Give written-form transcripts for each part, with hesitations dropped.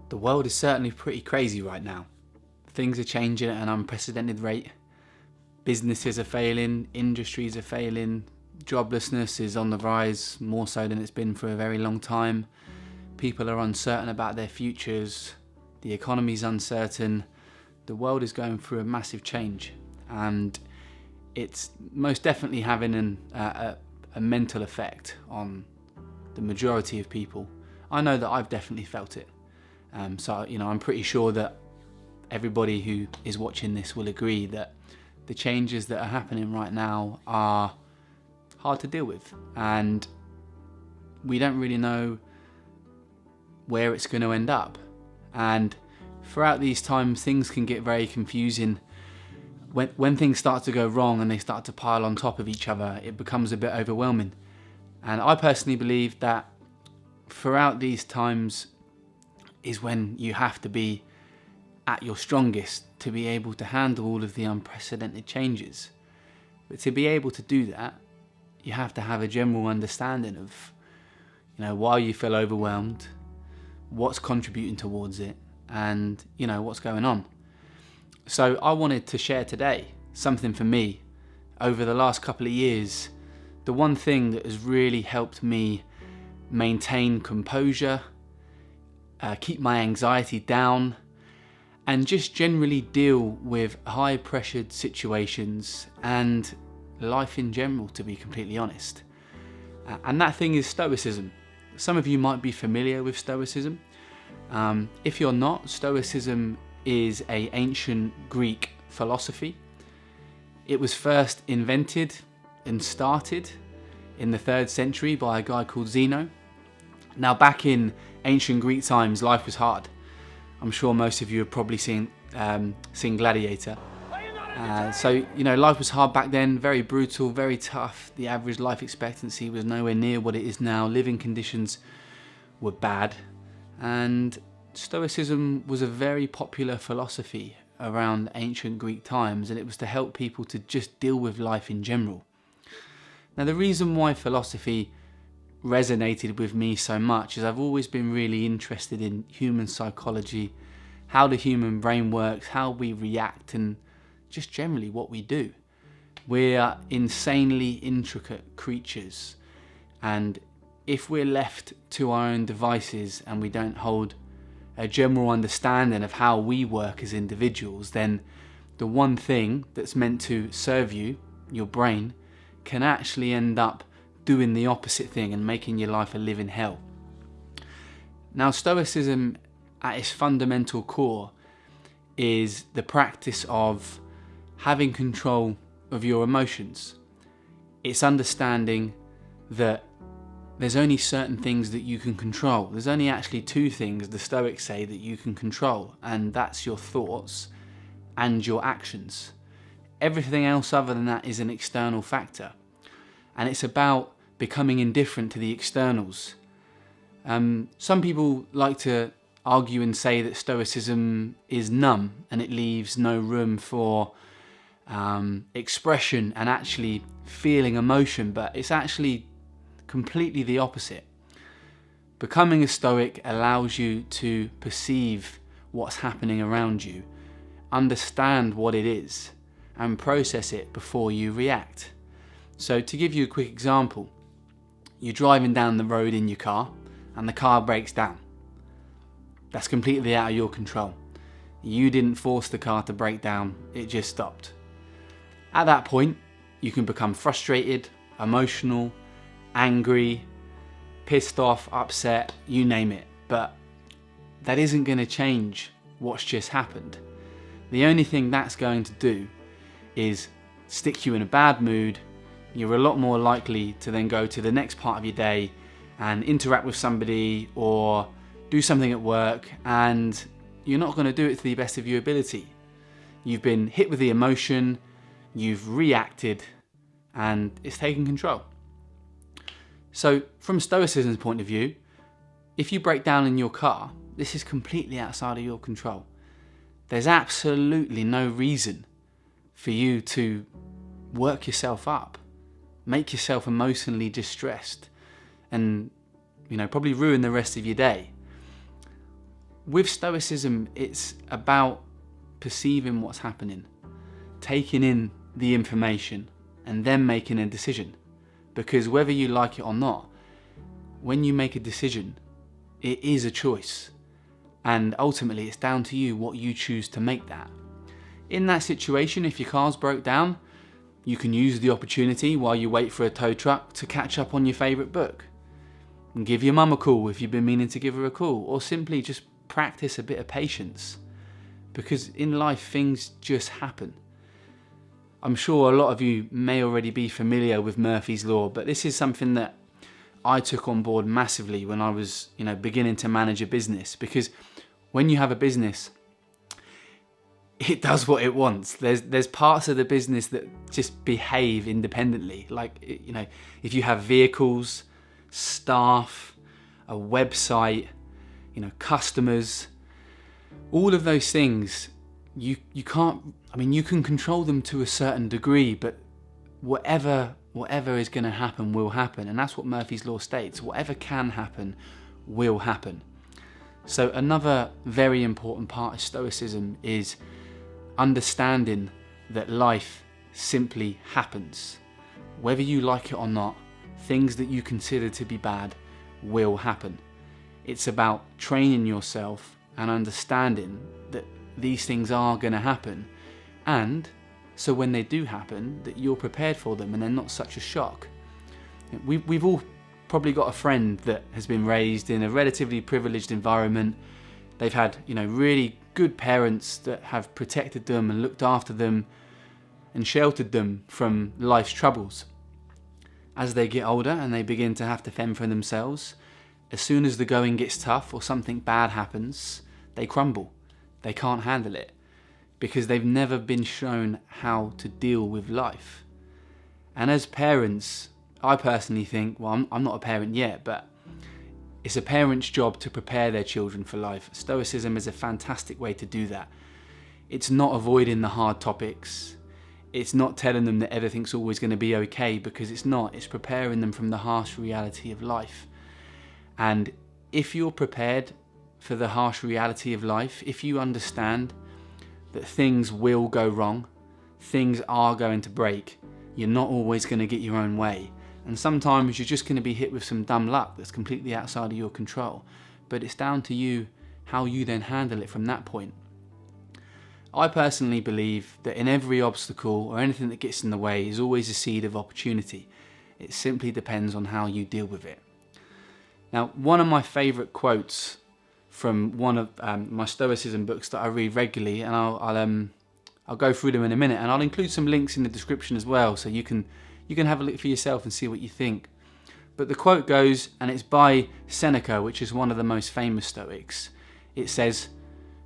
The world is certainly pretty crazy right now. Things are changing at an unprecedented rate. Businesses are failing, industries are failing, joblessness is on the rise, more so than it's been for a very long time. People are uncertain about their futures, the economy's uncertain, the world is going through a massive change, and it's most definitely having a mental effect on the majority of people. I know that I've definitely felt it. I'm pretty sure that everybody who is watching this will agree that the changes that are happening right now are hard to deal with, and we don't really know where it's going to end up. And throughout these times, things can get very confusing. When things start to go wrong and they start to pile on top of each other, it becomes a bit overwhelming. And I personally believe that throughout these times is when you have to be at your strongest to be able to handle all of the unprecedented changes. But to be able to do that, you have to have a general understanding of, why you feel overwhelmed, what's contributing towards it, and, what's going on. So I wanted to share today something for me over the last couple of years. The one thing that has really helped me maintain composure, keep my anxiety down, and just generally deal with high pressured situations and life in general, to be completely honest. And that thing is Stoicism. Some of you might be familiar with Stoicism. If you're not, Stoicism is an ancient Greek philosophy. It was first invented and started in the 3rd century by a guy called Zeno. Now, back in ancient Greek times, life was hard. I'm sure most of you have probably seen Gladiator. Life was hard back then, very brutal, very tough. The average life expectancy was nowhere near what it is now. Living conditions were bad. And Stoicism was a very popular philosophy around ancient Greek times, and it was to help people to just deal with life in general. Now, the reason why philosophy resonated with me so much is I've always been really interested in human psychology, how the human brain works, how we react, and just generally what we do. We're insanely intricate creatures, and if we're left to our own devices and we don't hold a general understanding of how we work as individuals, then the one thing that's meant to serve you, your brain, can actually end up doing the opposite thing and making your life a living hell. Now, Stoicism at its fundamental core is the practice of having control of your emotions. It's understanding that there's only certain things that you can control. There's only actually 2 things the Stoics say that you can control, and that's your thoughts and your actions. Everything else other than that is an external factor. And it's about becoming indifferent to the externals. Some people like to argue and say that Stoicism is numb and it leaves no room for expression and actually feeling emotion, but it's actually completely the opposite. Becoming a Stoic allows you to perceive what's happening around you, understand what it is, and process it before you react. So to give you a quick example, you're driving down the road in your car and the car breaks down. That's completely out of your control. You didn't force the car to break down, it just stopped. At that point, you can become frustrated, emotional, angry, pissed off, upset, you name it. But that isn't going to change what's just happened. The only thing that's going to do is stick you in a bad mood. You're a lot more likely to then go to the next part of your day and interact with somebody or do something at work, and you're not going to do it to the best of your ability. You've been hit with the emotion, you've reacted, and it's taken control. So from Stoicism's point of view, if you break down in your car, this is completely outside of your control. There's absolutely no reason for you to work yourself up, make yourself emotionally distressed, and probably ruin the rest of your day. With Stoicism, it's about perceiving what's happening, taking in the information, and then making a decision. Because whether you like it or not, when you make a decision, it is a choice. And ultimately, it's down to you what you choose to make that. In that situation, if your car's broke down, you can use the opportunity while you wait for a tow truck to catch up on your favourite book. And give your mum a call if you've been meaning to give her a call, or simply just practice a bit of patience. Because in life, things just happen. I'm sure a lot of you may already be familiar with Murphy's Law, but this is something that I took on board massively when I was, beginning to manage a business. Because when you have a business, it does what it wants. There's parts of the business that just behave independently. Like, if you have vehicles, staff, a website, customers, all of those things, you can control them to a certain degree, but whatever is going to happen will happen. And that's what Murphy's Law states. Whatever can happen will happen. So another very important part of Stoicism is understanding that life simply happens. Whether you like it or not, things that you consider to be bad will happen. It's about training yourself and understanding that these things are going to happen, and so when they do happen, that you're prepared for them and they're not such a shock. We've all probably got a friend that has been raised in a relatively privileged environment. They've had, really good parents that have protected them and looked after them and sheltered them from life's troubles. As they get older and they begin to have to fend for themselves, as soon as the going gets tough or something bad happens, they crumble. They can't handle it because they've never been shown how to deal with life. And as parents, I personally think, well, I'm not a parent yet, but it's a parent's job to prepare their children for life. Stoicism is a fantastic way to do that. It's not avoiding the hard topics. It's not telling them that everything's always going to be okay, because it's not. It's preparing them from the harsh reality of life. And if you're prepared for the harsh reality of life, if you understand that things will go wrong, things are going to break, you're not always going to get your own way. And sometimes you're just going to be hit with some dumb luck that's completely outside of your control. But it's down to you how you then handle it from that point. I personally believe that in every obstacle or anything that gets in the way is always a seed of opportunity. It simply depends on how you deal with it. Now, one of my favourite quotes from one of my Stoicism books that I read regularly, and I'll go through them in a minute, and I'll include some links in the description as well, so you can have a look for yourself and see what you think. But the quote goes, and it's by Seneca, which is one of the most famous Stoics. It says,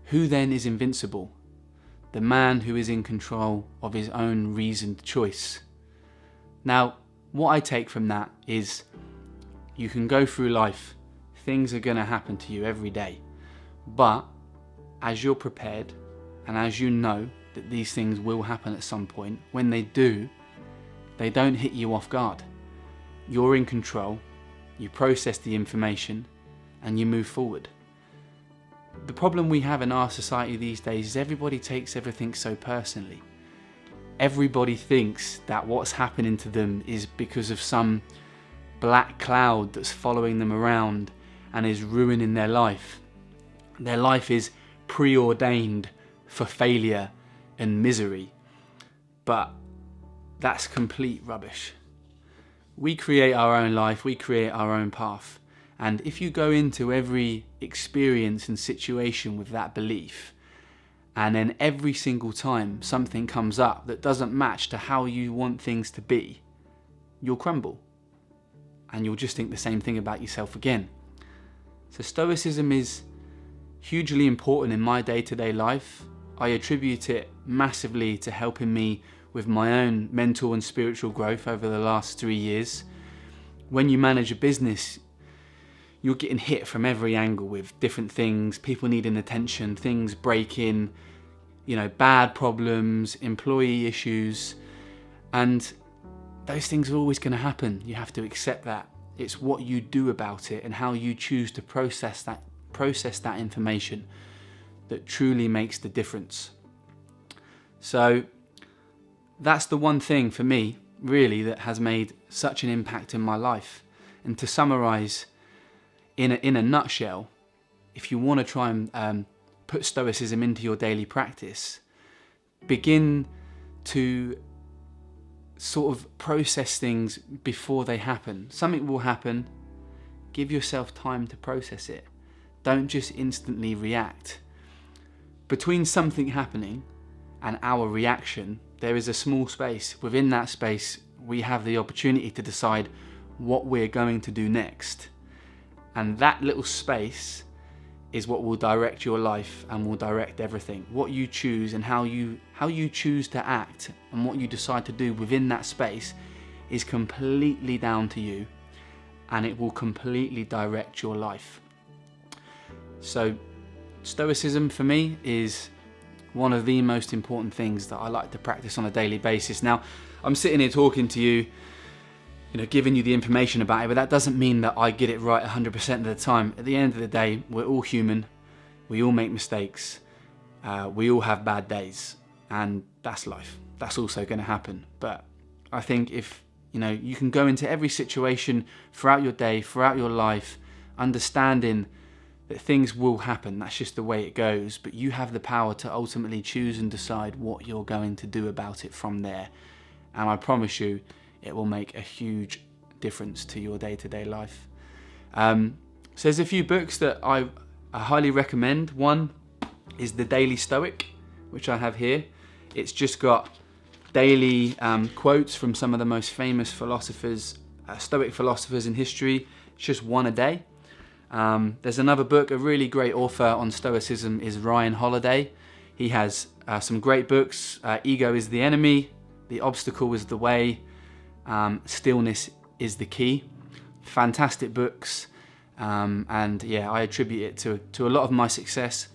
"Who then is invincible? The man who is in control of his own reasoned choice." Now, what I take from that is, you can go through life, things are going to happen to you every day, but as you're prepared and as you know that these things will happen at some point, when they do, they don't hit you off guard. You're in control, you process the information, and you move forward. The problem we have in our society these days is everybody takes everything so personally. Everybody thinks that what's happening to them is because of some black cloud that's following them around and is ruining their life. Their life is preordained for failure and misery. But that's complete rubbish. We create our own life, we create our own path. And if you go into every experience and situation with that belief, and then every single time something comes up that doesn't match to how you want things to be, you'll crumble. And you'll just think the same thing about yourself again. So Stoicism is hugely important in my day-to-day life. I attribute it massively to helping me with my own mental and spiritual growth over the last 3 years. When you manage a business, you're getting hit from every angle with different things, people needing attention, things breaking, bad problems, employee issues, and those things are always going to happen. You have to accept that. It's what you do about it and how you choose to process process that information that truly makes the difference. So that's the one thing for me, really, that has made such an impact in my life. And to summarize in a nutshell, if you want to try and put Stoicism into your daily practice, begin to sort of process things before they happen. Something will happen, give yourself time to process it. Don't just instantly react. Between something happening and our reaction, there is a small space. Within that space, we have the opportunity to decide what we're going to do next. And that little space is what will direct your life and will direct everything. What you choose and how you choose to act and what you decide to do within that space is completely down to you, and it will completely direct your life. So Stoicism for me is one of the most important things that I like to practice on a daily basis. Now, I'm sitting here talking to you, giving you the information about it, but that doesn't mean that I get it right 100% of the time. At the end of the day, we're all human. We all make mistakes. We all have bad days, and that's life. That's also going to happen. But I think if you can go into every situation throughout your day, throughout your life, understanding that things will happen. That's just the way it goes. But you have the power to ultimately choose and decide what you're going to do about it from there. And I promise you, it will make a huge difference to your day-to-day life. So there's a few books that I highly recommend. One is The Daily Stoic, which I have here. It's just got daily quotes from some of the most famous philosophers, Stoic philosophers in history. It's just one a day. There's another book, a really great author on Stoicism is Ryan Holiday. He has some great books. Ego is the Enemy, The Obstacle is the Way, Stillness is the Key. Fantastic books, and yeah, I attribute it to a lot of my success,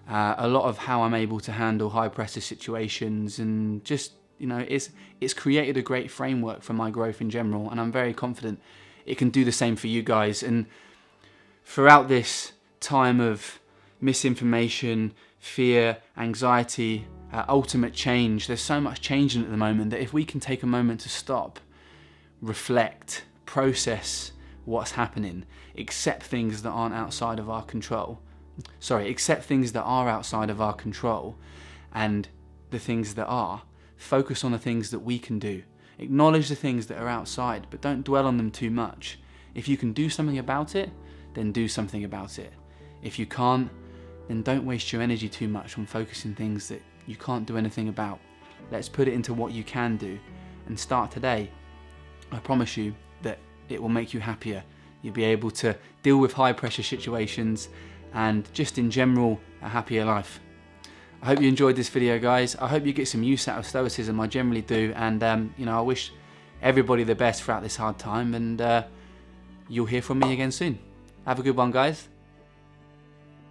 a lot of how I'm able to handle high pressure situations, and just it's created a great framework for my growth in general, and I'm very confident it can do the same for you guys. And throughout this time of misinformation, fear, anxiety, ultimate change, there's so much changing at the moment that if we can take a moment to stop, reflect, process what's happening, accept things that aren't outside of our control. Accept things that are outside of our control, and the things that are, focus on the things that we can do. Acknowledge the things that are outside, but don't dwell on them too much. If you can do something about it, then do something about it. If you can't, then don't waste your energy too much on focusing things that you can't do anything about. Let's put it into what you can do and start today. I promise you that it will make you happier. You'll be able to deal with high pressure situations and just in general a happier life. I hope you enjoyed this video, guys. I hope you get some use out of Stoicism. I generally do, and I wish everybody the best throughout this hard time, and you'll hear from me again soon. Have a good one, guys.